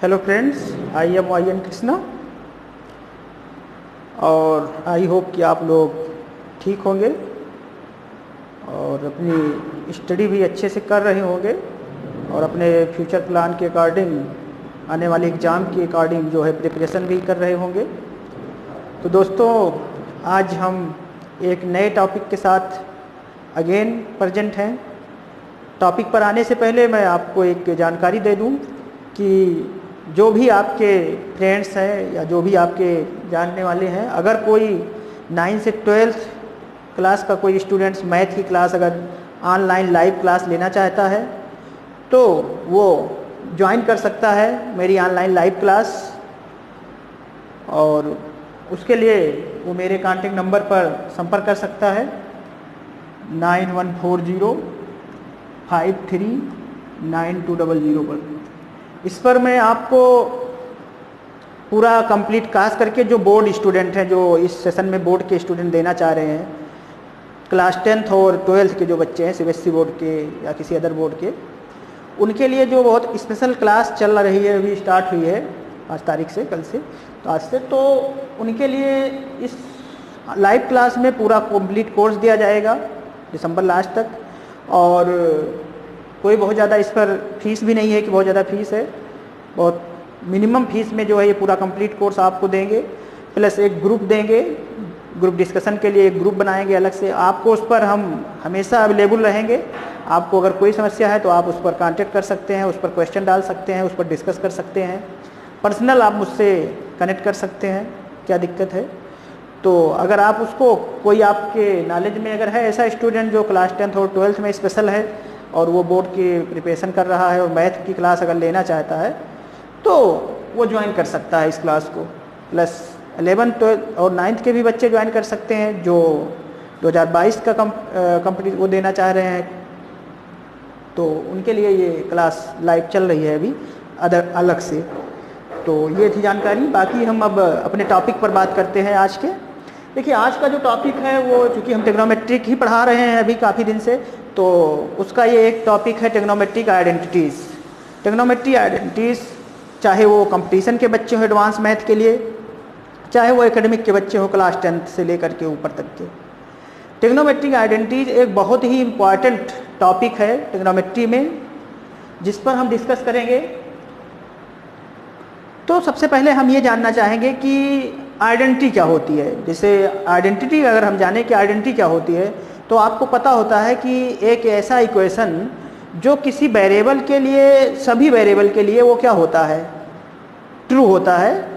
Hello friends, I am Y N Krishna और I hope कि आप लोग ठीक होंगे और अपनी स्टडी भी अच्छे से कर रहे होंगे और अपने फ्यूचर प्लान के अकॉर्डिंग आने वाले एग्ज़ाम के अकॉर्डिंग जो है प्रिपरेशन भी कर रहे होंगे। तो दोस्तों, आज हम एक नए टॉपिक के साथ अगेन प्रेजेंट हैं। टॉपिक पर आने से पहले मैं आपको एक जानकारी दे दूं कि जो भी आपके फ्रेंड्स हैं या जो भी आपके जानने वाले हैं, अगर कोई 9 से 12th क्लास का कोई स्टूडेंट्स मैथ की क्लास अगर ऑनलाइन लाइव क्लास लेना चाहता है तो वो ज्वाइन कर सकता है मेरी ऑनलाइन लाइव क्लास। और उसके लिए वो मेरे कॉन्टेक्ट नंबर पर संपर्क कर सकता है 9140539200 पर। इस पर मैं आपको पूरा कंप्लीट क्लास करके जो बोर्ड स्टूडेंट हैं, जो इस सेशन में बोर्ड के स्टूडेंट देना चाह रहे हैं, क्लास 10th और 12th के जो बच्चे हैं सीबीएसई बोर्ड के या किसी अदर बोर्ड के, उनके लिए जो बहुत स्पेशल क्लास चल रही है, अभी स्टार्ट हुई है 5 तारीख से, कल से, तो आज से, तो उनके लिए इस लाइव क्लास में पूरा कंप्लीट कोर्स दिया जाएगा दिसंबर लास्ट तक। और कोई बहुत ज़्यादा इस पर फीस भी नहीं है कि बहुत ज़्यादा फीस है, बहुत मिनिमम फीस में जो है ये पूरा कंप्लीट कोर्स आपको देंगे। प्लस एक ग्रुप देंगे, ग्रुप डिस्कशन के लिए एक ग्रुप बनाएंगे अलग से, आपको उस पर हम हमेशा अवेलेबल रहेंगे। आपको अगर कोई समस्या है तो आप उस पर कांटेक्ट कर सकते हैं, उस पर क्वेश्चन डाल सकते हैं, उस पर डिस्कस कर सकते हैं, पर्सनल आप मुझसे कनेक्ट कर सकते हैं क्या दिक्कत है। तो अगर आप उसको, कोई आपके नॉलेज में अगर है ऐसा स्टूडेंट जो क्लास 10th और 12th में स्पेशल है और वो बोर्ड की प्रिपरेशन कर रहा है और मैथ की क्लास अगर लेना चाहता है तो वो ज्वाइन कर सकता है इस क्लास को। प्लस 11th, 12th और 9th के भी बच्चे ज्वाइन कर सकते हैं जो 2022 का कंप्लीट वो देना चाह रहे हैं, तो उनके लिए ये क्लास लाइव चल रही है अभी अलग से। तो ये थी जानकारी। बाकी हम अब अपने टॉपिक पर बात करते हैं आज के। देखिए, आज का जो टॉपिक है वो, चूँकि हम ट्रिग्नोमेट्रिक ही पढ़ा रहे हैं अभी काफ़ी दिन से, तो उसका ये एक टॉपिक है ट्रिग्नोमेट्रिक आइडेंटिटीज़। ट्रिग्नोमेट्रिक आइडेंटिटीज़ चाहे वो कंपटीशन के बच्चे हो एडवांस मैथ के लिए, चाहे वो एकेडमिक के बच्चे हो क्लास 10th से लेकर के ऊपर तक के, ट्रिग्नोमेट्रिक आइडेंटिटीज़ एक बहुत ही इम्पॉर्टेंट टॉपिक है ट्रिग्नोमेट्री में, जिस पर हम डिस्कस करेंगे। तो सबसे पहले हम ये जानना चाहेंगे कि आइडेंटिटी क्या होती है। जैसे आइडेंटिटी अगर हम जाने कि आइडेंटिटी क्या होती है, तो आपको पता होता है कि एक ऐसा इक्वेशन जो किसी वेरिएबल के लिए, सभी वेरिएबल के लिए वो क्या होता है, ट्रू होता है।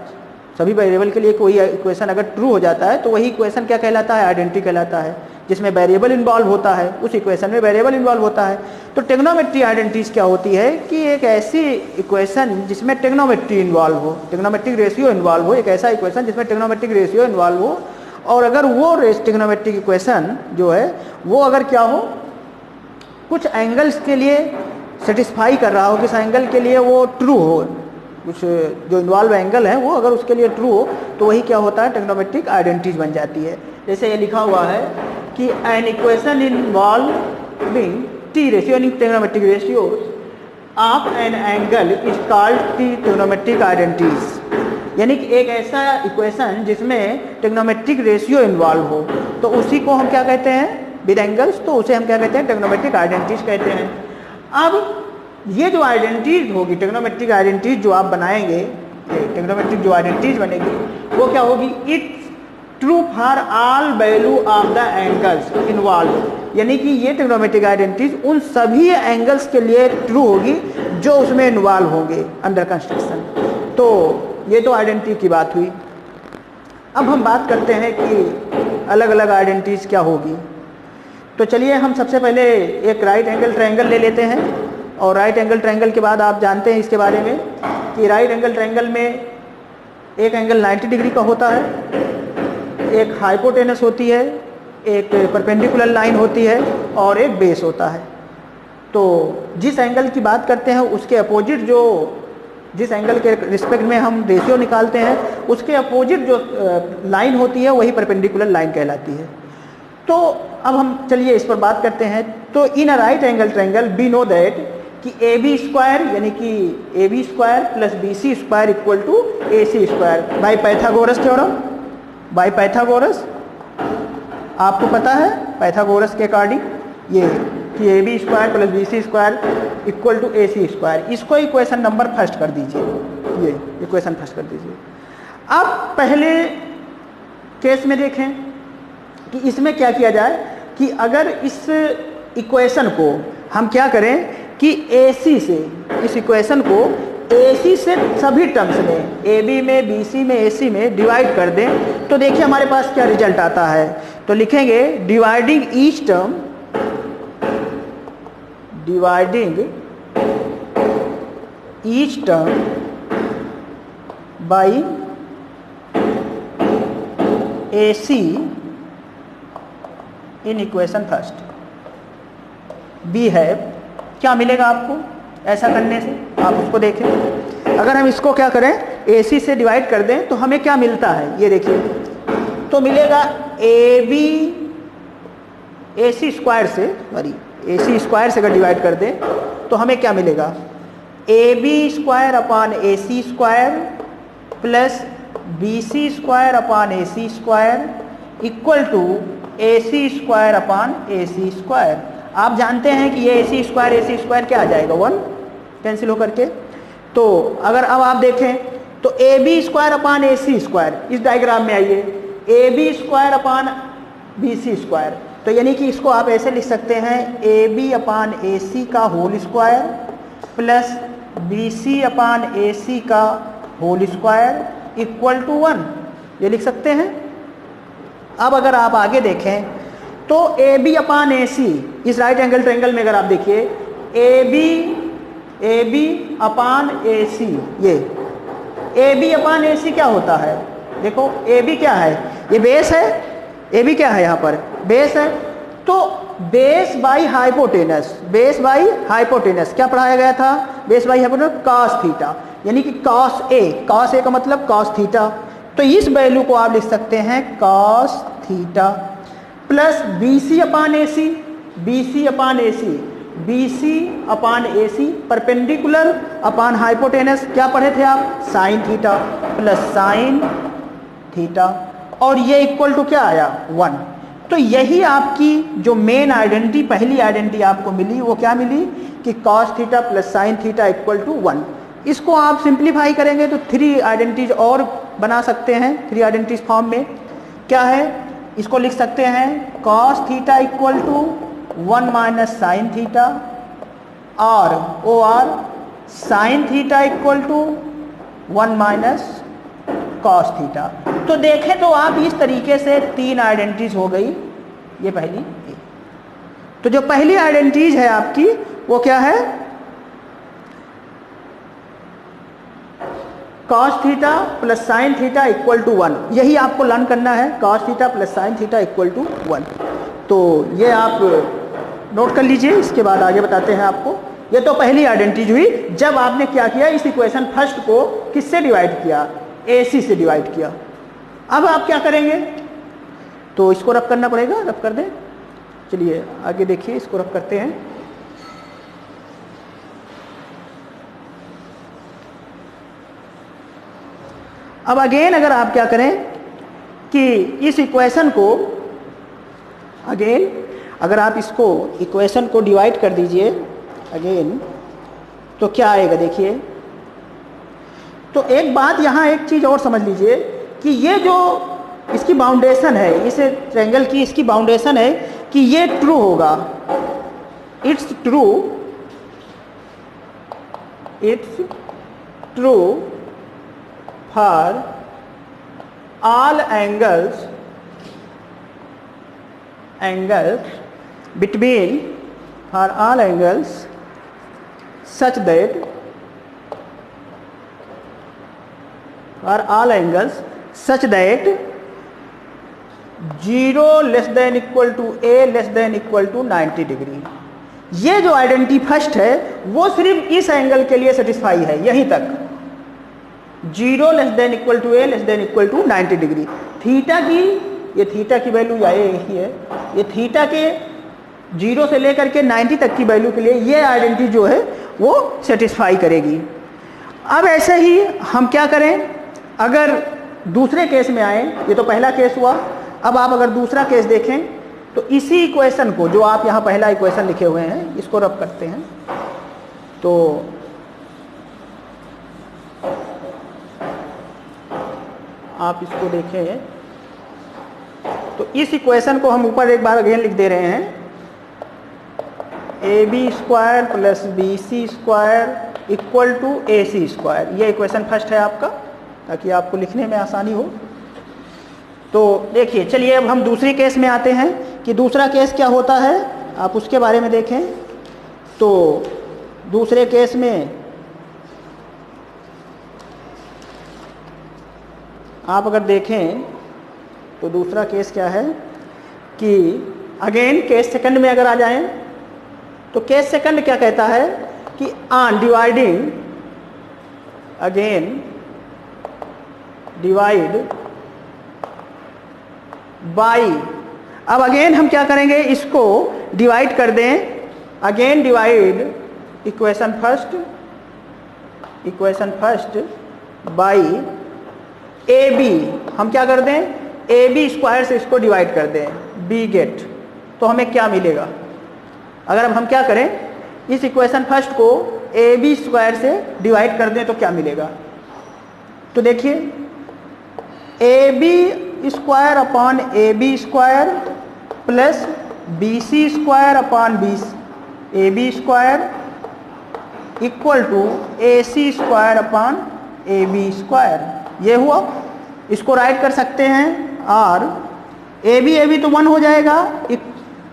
सभी वेरिएबल के लिए कोई इक्वेशन अगर ट्रू हो जाता है तो वही इक्वेशन क्या कहलाता है, आइडेंटिटी कहलाता है। जिसमें वेरिएबल इन्वॉल्व होता है, उस इक्वेशन में वेरिएबल इन्वॉल्व होता है। तो ट्रिग्नोमेट्री आइडेंटिटीज क्या होती है कि एक ऐसी इक्वेशन जिसमें ट्रिग्नोमेट्री इन्वॉल्व हो, ट्रिग्नोमेट्रिक रेशियो इन्वॉल्व हो, एक ऐसा इक्वेशन जिसमें ट्रिग्नोमेट्रिक रेशियो इन्वॉल्व हो, और अगर वो ट्रिग्नोमेट्रिक इक्वेशन जो है वो अगर क्या हो, कुछ एंगल्स के लिए सेटिस्फाई कर रहा हो, किस एंगल के लिए वो ट्रू हो, कुछ जो इन्वॉल्व एंगल है वो अगर उसके लिए ट्रू हो, तो वही क्या होता है, ट्रिग्नोमेट्रिक आइडेंटिटीज बन जाती है। जैसे ये लिखा हुआ है कि an equation involving T ratio in trigonometric ratios of an angle is called trigonometric identities. यानी कि एक ऐसा इक्वेशन जिसमें ट्रिग्नोमेट्रिक रेशियो इन्वॉल्व हो, तो उसी को हम क्या कहते हैं, विद एंगल्स, तो उसे हम क्या कहते हैं, ट्रिग्नोमेट्रिक आइडेंटिटीज कहते हैं। अब ये जो आइडेंटिटीज होगी, ट्रिग्नोमेट्रिक आइडेंटिटीज जो आप बनाएंगे, ट्रिग्नोमेट्रिक जो आइडेंटिटीज बनेगी वो क्या होगी, it's true for all value of the angles involve. यानी कि ये ट्रिग्नोमेट्रिक आइडेंटिटीज उन सभी एंगल्स के लिए ट्रू होगी जो उसमें इन्वॉल्व होंगे अंडर कंस्ट्रक्शन। तो ये तो आइडेंटिटी की बात हुई। अब हम बात करते हैं कि अलग अलग आइडेंटिटीज क्या होगी। तो चलिए हम सबसे पहले एक राइट एंगल ट्रायंगल ले लेते हैं, और राइट एंगल ट्रायंगल के बाद आप जानते हैं इसके बारे में कि राइट एंगल ट्रायंगल में एक एंगल 90 डिग्री का होता है, एक हाइपोटेनस होती है, एक परपेंडिकुलर लाइन होती है और एक बेस होता है। तो जिस एंगल की बात करते हैं उसके अपोजिट, जो जिस एंगल के रिस्पेक्ट में हम रेशियो निकालते हैं, उसके अपोजिट जो लाइन होती है वही परपेंडिकुलर लाइन कहलाती है। तो अब हम चलिए इस पर बात करते हैं। तो in a right angle triangle we know that कि ए बी स्क्वायर यानी कि A B square plus B C square equal to A C square by Pythagoras theorem, by Pythagoras. आपको पता है पाइथागोरस के अकॉर्डिंग ये कि A B square plus B C square equal to A C square. इसको equation number first कर दीजिए, ये इक्वेशन फर्स्ट कर दीजिए। अब पहले केस में देखें कि इसमें क्या किया जाए कि अगर इस इक्वेशन को हम क्या करें कि AC से, इस इक्वेशन को AC से सभी टर्म्स में AB में BC में AC में डिवाइड कर दें तो देखिए हमारे पास क्या रिजल्ट आता है। तो लिखेंगे dividing each term, dividing each term by AC in equation first b है। क्या मिलेगा आपको ऐसा करने से, आप उसको देखें। अगर हम इसको क्या करें AC से डिवाइड कर दें तो हमें क्या मिलता है, ये देखिए। तो मिलेगा AB AC स्क्वायर से, सॉरी AC स्क्वायर से अगर डिवाइड कर दें तो हमें क्या मिलेगा, AB square upon AC square plus BC square upon AC square equal to AC square upon AC square. आप जानते हैं कि ये AC स्क्वायर क्या आ जाएगा, 1 कैंसिल होकर के। तो अगर अब आप देखें तो AB square upon AC square, इस डायग्राम में आइए, AB स्क्वायर अपान BC स्क्वायर। तो यानी कि इसको आप ऐसे लिख सकते हैं AB अपान AC का होल स्क्वायर प्लस BC अपान AC का होल स्क्वायर इक्वल टू 1, ये लिख सकते हैं। अब अगर आप आगे देखें तो AB अपान AC, इस राइट एंगल ट्रायंगल में अगर आप देखिए AB अपान AC, ये AB अपान AC क्या होता है, देखो AB क्या है, ये बेस है, AB क्या है यहाँ पर बेस है। तो base by hypotenuse, base by hypotenuse क्या पढ़ाया गया था, base by hypotenuse cos theta, यानी कि कॉस ए का मतलब कॉस थीटा। तो इस वैल्यू को आप लिख सकते हैं कॉस थीटा प्लस BC अपान AC, BC अपान AC, BC अपान AC परपेंडिकुलर अपान हाइपोटेनस क्या पढ़े थे आप, sine theta plus sine theta, और ये इक्वल टू क्या आया 1। तो यही आपकी जो मेन आइडेंटिटी, पहली आइडेंटिटी आपको मिली वो क्या मिली कि cos theta plus sine theta equal to 1। इसको आप सिंप्लीफाई करेंगे तो 3 आइडेंटिटीज और बना सकते हैं, 3 आइडेंटिटीज फॉर्म में क्या है, इसको लिख सकते हैं cos theta equal to 1 minus sine theta और sine theta equal to 1 minus cos theta. तो देखें तो आप इस तरीके से 3 आइडेंटिटीज हो गई, ये पहली। तो जो पहली आइडेंटिटीज है आपकी वो क्या है, cos theta plus sine theta equal to 1, यही आपको लर्न करना है, cos theta plus sine theta equal to 1। तो ये आप नोट कर लीजिए, इसके बाद आगे बताते हैं आपको। ये तो पहली आइडेंटिटी हुई जब आपने क्या किया, इस इक्वेशन फर्स्ट को किससे डिवाइड किया, AC से डिवाइड किया। अब आप क्या करेंगे, तो इसको रब करना पड़ेगा, रब कर दें। चलिए आगे देखिए, इसको रब करते हैं। अब अगेन अगर आप क्या करें कि इस इक्वेशन को अगेन अगर आप इसको इक्वेशन को डिवाइड कर दीजिए अगेन तो क्या आएगा देखिए। तो एक बात यहाँ एक चीज़ और समझ लीजिए कि ये जो इसकी बाउंडेशन है, इस ट्रायंगल की इसकी बाउंडेशन है कि ये ट्रू होगा, it's true for all angles between for all angles such that zero less than equal to a less than equal to 90 degree. ये जो आइडेंटिटी फर्स्ट है वो सिर्फ इस एंगल के लिए सेटिस्फाई है, यहीं तक, zero less than equal to a less than equal to 90 degree. Theta की, ये थीटा की वैल्यू या यही है, ये थीटा के 0 से लेकर के 90 तक की वैल्यू के लिए ये आइडेंटिटी जो है वो सेटिस्फाई करेगी। अब ऐसे ही हम क्या करें, अगर दूसरे केस में आए, ये तो पहला केस हुआ, अब आप अगर दूसरा केस देखें तो इसी इक्वेशन को, जो आप यहाँ पहला इक्वेशन लिखे हुए हैं, इसको रब करते हैं। तो आप इसको देखें तो इस इक्वेशन को हम ऊपर एक बार अगेन लिख दे रहे हैं, AB² plus BC² equal to AC²। ये इक्वेशन फर्स्ट है आपका, ताकि आपको लिखने में आसानी हो। तो देखिए, चलिए अब हम दूसरी केस में आते हैं कि दूसरा केस क्या होता है, आप उसके बारे में देखें। तो दूसरे केस में आप अगर देखें तो दूसरा केस क्या है कि अगेन केस सेकंड में अगर आ जाएं तो केस सेकंड क्या कहता है कि on dividing, again divide by. अब अगेन हम क्या करेंगे, इसको डिवाइड कर दें, again divide equation first by AB। हम क्या कर दें, AB² से इसको डिवाइड कर दें, B गेट। तो हमें क्या मिलेगा, अगर अब हम क्या करें, इस इक्वेशन फर्स्ट को AB² से डिवाइड कर दें तो क्या मिलेगा। तो देखिए, AB² upon AB² plus BC² upon AB² equal to AC² upon AB²। ये हुआ, इसको राइट कर सकते हैं, और AB तो 1 हो जाएगा,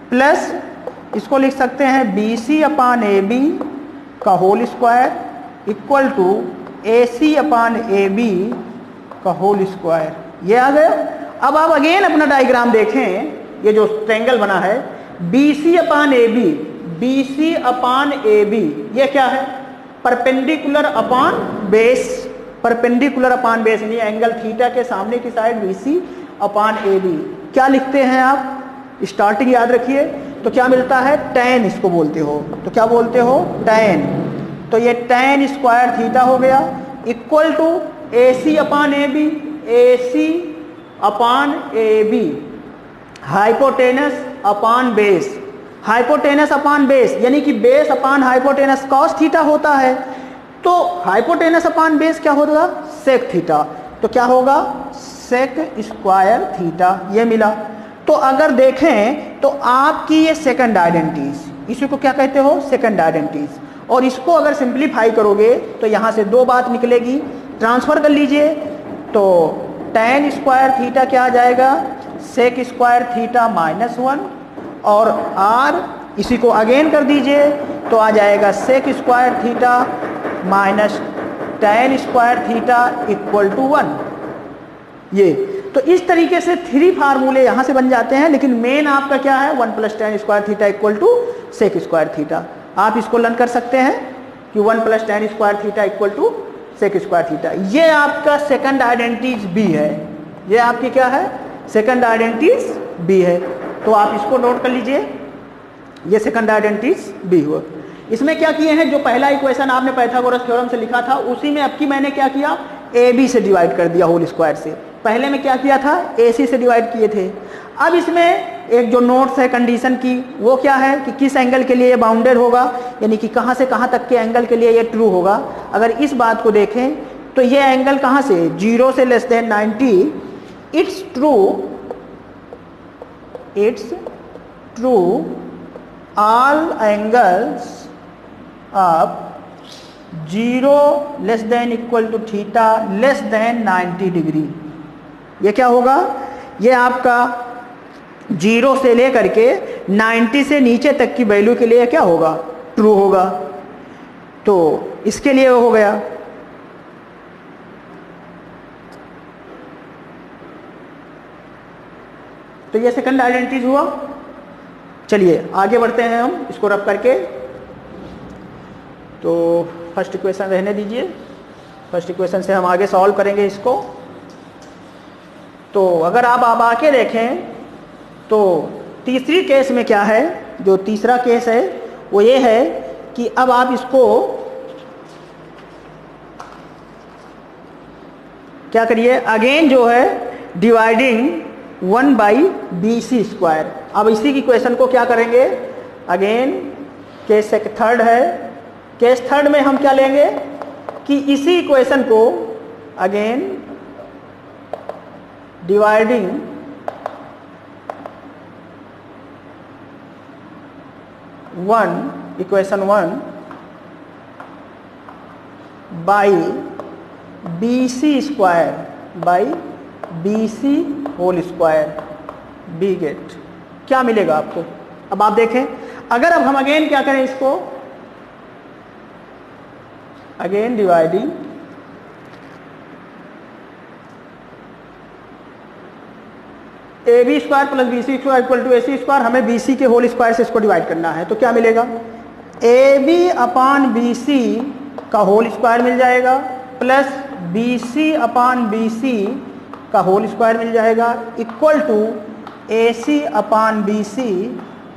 प्लस इसको लिख सकते हैं BC अपॉन AB का whole square equal to AC upon AB का होल स्क्वायर। ये आ गया। अब आप अगेन अपना डायग्राम देखें, ये जो ट्रायंगल बना है BC अपॉन AB, ये क्या है, perpendicular upon base, perpendicular upon base, यानी एंगल थीटा के सामने की साइड BC अपॉन AB। क्या लिखते हैं आप, स्टार्टिंग याद रखिए, तो क्या मिलता है, tan इसको बोलते हो, तो क्या बोलते हो, tan। तो ये tan स्क्वायर थीटा हो गया equal to AC upon AB, hypotenuse upon base, hypotenuse upon base, यानी कि base upon hypotenuse cos theta होता है। तो हाइपोटेनस अपॉन बेस क्या होगा, सेक थीटा। तो क्या होगा, सेक स्क्वायर थीटा, ये मिला। तो अगर देखें तो आपकी ये सेकंड आइडेंटिटीज, इसी को क्या कहते हो, सेकंड आइडेंटिटीज। और इसको अगर सिंप्लीफाई करोगे तो यहाँ से दो बात निकलेगी, ट्रांसफर कर लीजिए। तो tan स्क्वायर थीटा क्या आ जाएगा, सेक स्क्वायर थीटा -1, और r इसी को अगेन कर दीजिए तो आ जाएगा sec square theta minus tan square theta equal to 1। ये तो इस तरीके से 3 फार्मूले यहाँ से बन जाते हैं, लेकिन मेन आपका क्या है, 1 + tan square theta equal to sec square theta. आप इसको लर्न कर सकते हैं कि 1 + tan square theta equal to sec square theta. ये आपका सेकंड आइडेंटिटीज बी है, ये आपकी क्या है, सेकंड आइडेंटिटीज बी है। तो आप इसको नोट कर लीजिए, ये सेकंड आइडेंटिटीज बी हुआ। इसमें क्या किए हैं, जो पहला इक्वेशन आपने पाइथागोरस थ्योरम से लिखा था, उसी में अब की मैंने क्या किया, AB से डिवाइड कर दिया होल स्क्वायर से। पहले में क्या किया था, AC से डिवाइड किए थे। अब इसमें एक जो नोट्स है कंडीशन की, वो क्या है कि किस एंगल के लिए ये बाउंडेड होगा, यानी कि कहाँ से कहाँ तक के एंगल के लिए ये ट्रू होगा। अगर इस बात को देखें तो ये एंगल कहाँ से, 0 से less than 90, it's true all angles of 0 less than equal to theta less than 90 degree. ये क्या होगा, ये आपका 0 से लेकर के 90 से नीचे तक की वैल्यू के लिए क्या होगा, ट्रू होगा। तो इसके लिए हो गया। तो ये सेकंड आइडेंटिटीज हुआ। चलिए आगे बढ़ते हैं हम इसको रब करके। तो फर्स्ट इक्वेशन रहने दीजिए, फर्स्ट इक्वेशन से हम आगे सॉल्व करेंगे इसको। तो अगर आप आके देखें तो तीसरी केस में क्या है, जो तीसरा केस है वो ये है कि अब आप इसको क्या करिए, अगेन जो है dividing 1 by b C square. अब इसी की क्वेश्चन को क्या करेंगे, अगेन केस थर्ड है। केस थर्ड में हम क्या लेंगे कि इसी इक्वेशन को again dividing equation 1 by b C square by b c whole square we get, क्या मिलेगा आपको। अब आप देखें, अगर अब हम अगेन क्या करें इसको, again dividing a B square plus B C square equal to A C square, हमें बी सी के होल स्क्वायर से इसको डिवाइड करना है। तो क्या मिलेगा, ए बी अपान बी सी का होल स्क्वायर मिल जाएगा plus B c upon b c का होल स्क्वायर मिल जाएगा equal to A c upon b c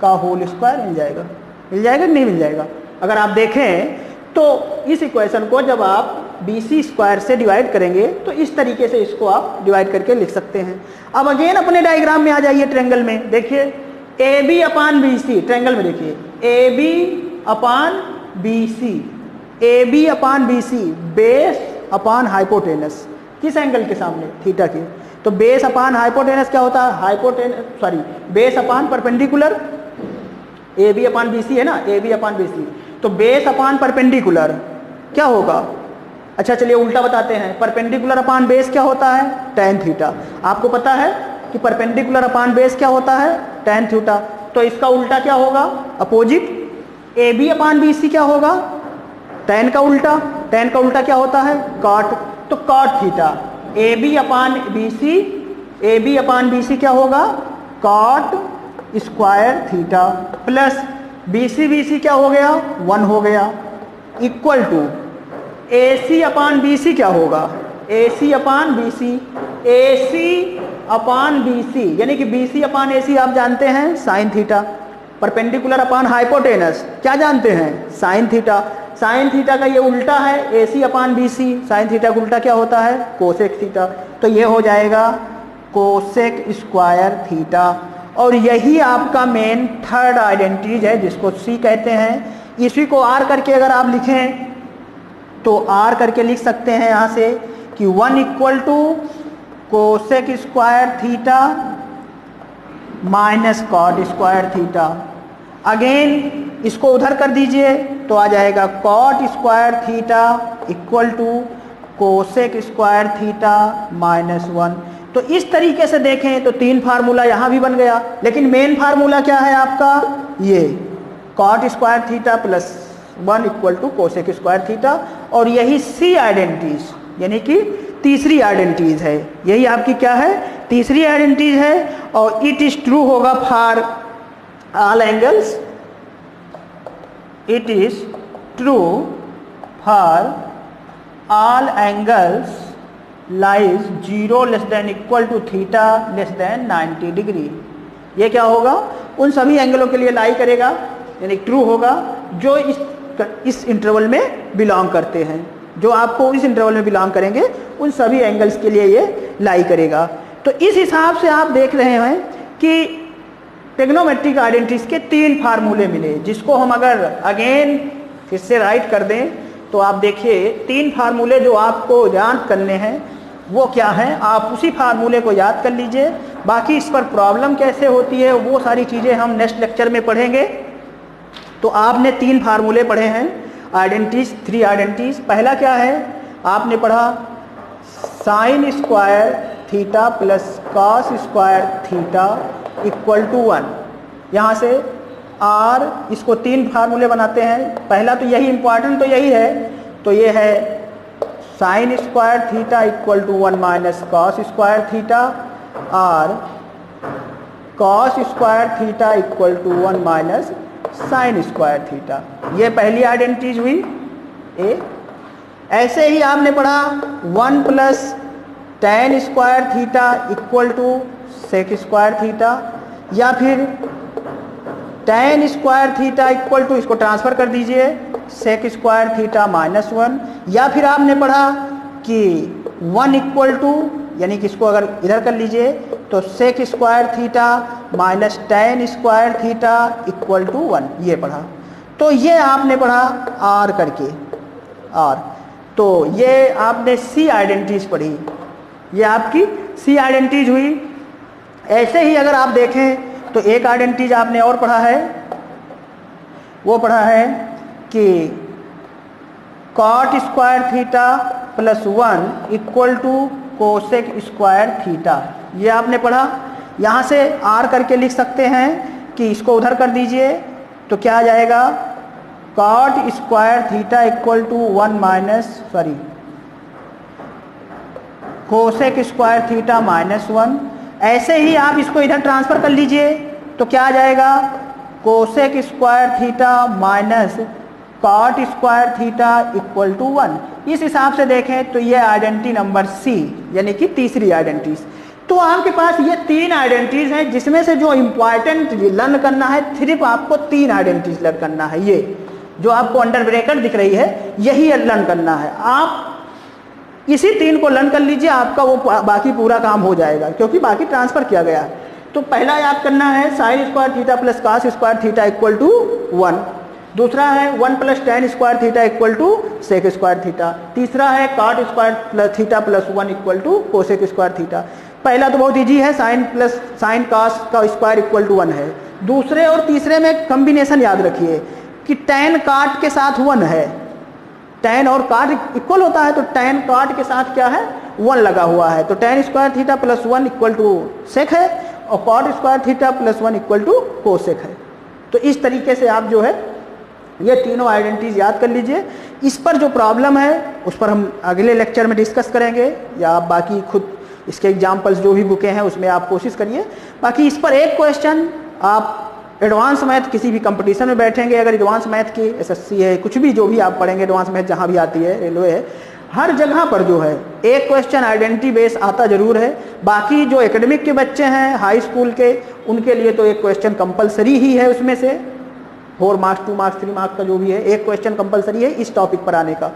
का होल स्क्वायर मिल जाएगा। मिल जाएगा कि नहीं मिल जाएगा। अगर आप देखें तो इस इक्वेशन को जब आप बी सी स्क्वायर से डिवाइड करेंगे तो इस तरीके से इसको आप डिवाइड करके लिख सकते हैं। अब अगेन अपने डायग्राम में आ जाइए, ट्रायंगल में देखिए a b upon b c, triangle में देखिए a b upon b c, a b upon b c, base upon hypotenuse, किस एंगल के सामने, थीटा के। तो बेस अपान हाइपोटेनस क्या होता है, base upon perpendicular, a b upon b c है ना, ए बी अपान बी सी, तो बेस अपान परपेंडिकुलर क्या होगा। अच्छा चलिए उल्टा बताते हैं, परपेंडिकुलर अपान बेस क्या होता है, tan थीटा। आपको पता है कि परपेंडिकुलर अपान बेस क्या होता है, tan थीटा। तो इसका उल्टा क्या होगा, opposite. A b upon b c क्या होगा, tan का उल्टा, tan का उल्टा क्या होता है, cot। तो cot theta, a b upon b c, a b upon b c क्या होगा, cot square theta plus B c क्या हो गया, 1 हो गया equal to A c upon b c क्या होगा, ए सी अपान बी सी, ए सी अपान बी सी यानी कि बी सी अपान ए सी आप जानते हैं साइन थीटा, परपेंडिकुलर अपान हाइपोटेनस क्या जानते हैं, साइन थीटा। साइन थीटा का ये उल्टा है ए सी अपान बी सी, साइन थीटा का उल्टा क्या होता है, कोसेक थीटा। तो ये हो जाएगा कोसेक स्क्वायर थीटा। और यही आपका मेन थर्ड आइडेंटिटीज है जिसको सी कहते हैं। इसी को आर करके अगर आप लिखें तो आर करके लिख सकते हैं यहाँ से कि 1 equal to cosec square theta minus cot square theta. Again इसको उधर कर दीजिए तो आ जाएगा cot square theta equal to cosec square theta minus 1। तो इस तरीके से देखें तो 3 फार्मूला यहाँ भी बन गया, लेकिन मेन फार्मूला क्या है आपका, ये cot square theta plus 1 equal to cosec square theta. और यही सी आइडेंटिटीज यानी कि तीसरी आइडेंटिटीज है, यही आपकी क्या है, तीसरी आइडेंटिटीज है। और इट इज ट्रू होगा for all angles, it is true for all angles lies 0 less than equal to theta less than 90 degree. ये क्या होगा, उन सभी एंगलों के लिए लाई करेगा, यानी ट्रू होगा जो इस इंटरवल में बिलोंग करते हैं, जो आपको इस इंटरवल में बिलोंग करेंगे उन सभी एंगल्स के लिए ये लाई करेगा। तो इस हिसाब से आप देख रहे हैं कि ट्रिग्नोमेट्रिक आइडेंटिटीज के 3 फार्मूले मिले, जिसको हम अगर अगेन फिर से राइट कर दें तो आप देखिए 3 फार्मूले जो आपको याद करने हैं वो क्या है, आप उसी फार्मूले को याद कर लीजिए। बाकी इस पर प्रॉब्लम कैसे होती है वो सारी चीज़ें हम नेक्स्ट लेक्चर में पढ़ेंगे। तो आपने 3 फार्मूले पढ़े हैं, आइडेंटिटीज, 3 आइडेंटिटीज। पहला क्या है, आपने पढ़ा sine square theta plus cos square theta equal to 1। यहाँ से आर, इसको 3 फार्मूले बनाते हैं। पहला तो यही इंपॉर्टेंट तो यही है, तो ये है sine square theta equal to 1 minus cos square theta और cos square theta equal to 1 minus sine square theta. ये पहली आइडेंटिटीज हुई ए। ऐसे ही आपने पढ़ा 1 plus tan square theta equal to sec square theta, या फिर tan square theta equal to, इसको ट्रांसफर कर दीजिए, सेक स्क्वायर थीटा माइनस 1। या फिर आपने पढ़ा कि 1 इक्वल टू, यानी कि इसको अगर इधर कर लीजिए तो sec square theta minus tan square theta equal to 1, ये पढ़ा। तो ये आपने पढ़ा आर करके, आर। तो ये आपने सी आइडेंटिटीज पढ़ी, ये आपकी सी आइडेंटिटीज हुई। ऐसे ही अगर आप देखें तो एक आइडेंटिटीज आपने और पढ़ा है, वो पढ़ा है कि cot square theta plus 1 equal to cosec square theta, ये आपने पढ़ा। यहाँ से आर करके लिख सकते हैं कि इसको उधर कर दीजिए तो क्या आ जाएगा, cot square theta equal to 1 minus cosec square theta minus 1। ऐसे ही आप इसको इधर ट्रांसफर कर लीजिए तो क्या आ जाएगा, cosec square theta minus cot square theta equal to 1। इस हिसाब से देखें तो ये आइडेंटिटी नंबर सी, यानी कि तीसरी आइडेंटिटीज। तो आपके पास ये 3 आइडेंटिटीज हैं, जिसमें से जो इंपॉर्टेंट लर्न करना है सिर्फ आपको 3 आइडेंटिटीज लर्न करना है। ये जो आपको अंडर ब्रैकेट दिख रही है यही लर्न करना है। आप इसी 3 को लर्न कर लीजिए, आपका वो बाकी पूरा काम हो जाएगा, क्योंकि बाकी ट्रांसफर किया गया है। तो पहला याद करना है sine square theta plus cos square theta equal to 1। दूसरा है 1 plus tan square theta equal to sec square theta. तीसरा है cot square plus theta plus 1 equal to cosec square theta. पहला तो बहुत इजी है, साइन प्लस साइन कॉस का square equal to 1 है। दूसरे और तीसरे में कॉम्बिनेशन याद रखिए कि टेन कॉट के साथ 1 है, टेन और कॉट इक्वल होता है, तो टेन कॉट के साथ क्या है, 1 लगा हुआ है। तो tan square theta plus 1 equal to sec है और cot square theta plus 1 equal to cosec है। तो इस तरीके से आप जो है ये तीनों आइडेंटिटीज याद कर लीजिए। इस पर जो प्रॉब्लम है उस पर हम अगले लेक्चर में डिस्कस करेंगे, या आप बाकी खुद इसके एग्जाम्पल्स जो भी बुकें हैं उसमें आप कोशिश करिए। बाकी इस पर एक क्वेश्चन आप एडवांस मैथ किसी भी कंपटीशन में बैठेंगे, अगर एडवांस मैथ की एसएससी है, कुछ भी जो भी आप पढ़ेंगे एडवांस मैथ जहाँ भी आती है, रेलवे है, हर जगह पर जो है एक क्वेश्चन आइडेंटिटी बेस आता जरूर है। बाकी जो एकेडमिक के बच्चे हैं हाई स्कूल के, उनके लिए तो एक क्वेश्चन कंपलसरी ही है, उसमें से 4 मार्क्स 2 मार्क्स 3 मार्क्स का जो भी है एक क्वेश्चन कंपलसरी है इस टॉपिक पर आने का,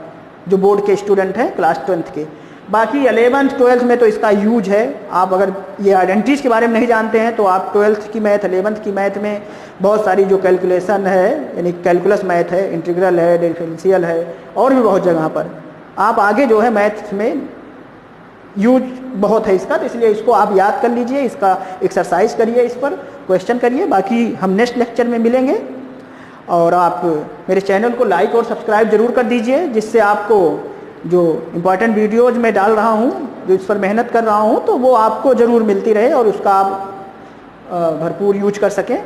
जो बोर्ड के स्टूडेंट हैं क्लास 12th के। बाकी 11th 12th में तो इसका यूज है। आप अगर ये आइडेंटिटीज के बारे में नहीं जानते हैं तो आप 12th की मैथ 11th की मैथ में बहुत सारी जो कैलकुलेशन है, यानी कैलकुलस मैथ है, इंटीग्रल है, डिफरेंशियल है, और भी बहुत जगह पर आप आगे जो है मैथ में यूज बहुत है इसका, तो इसलिए इसको आप याद कर लीजिए, इसका एक्सरसाइज करिए, इस पर क्वेश्चन करिए। बाकी हम नेक्स्ट लेक्चर में मिलेंगे, और आप मेरे चैनल को लाइक और सब्सक्राइब जरूर कर दीजिए, जिससे आपको जो इम्पोर्टेंट वीडियोज मैं डाल रहा हूँ, जो इस पर मेहनत कर रहा हूँ, तो वो आपको ज़रूर मिलती रहे और उसका आप भरपूर यूज कर सकें।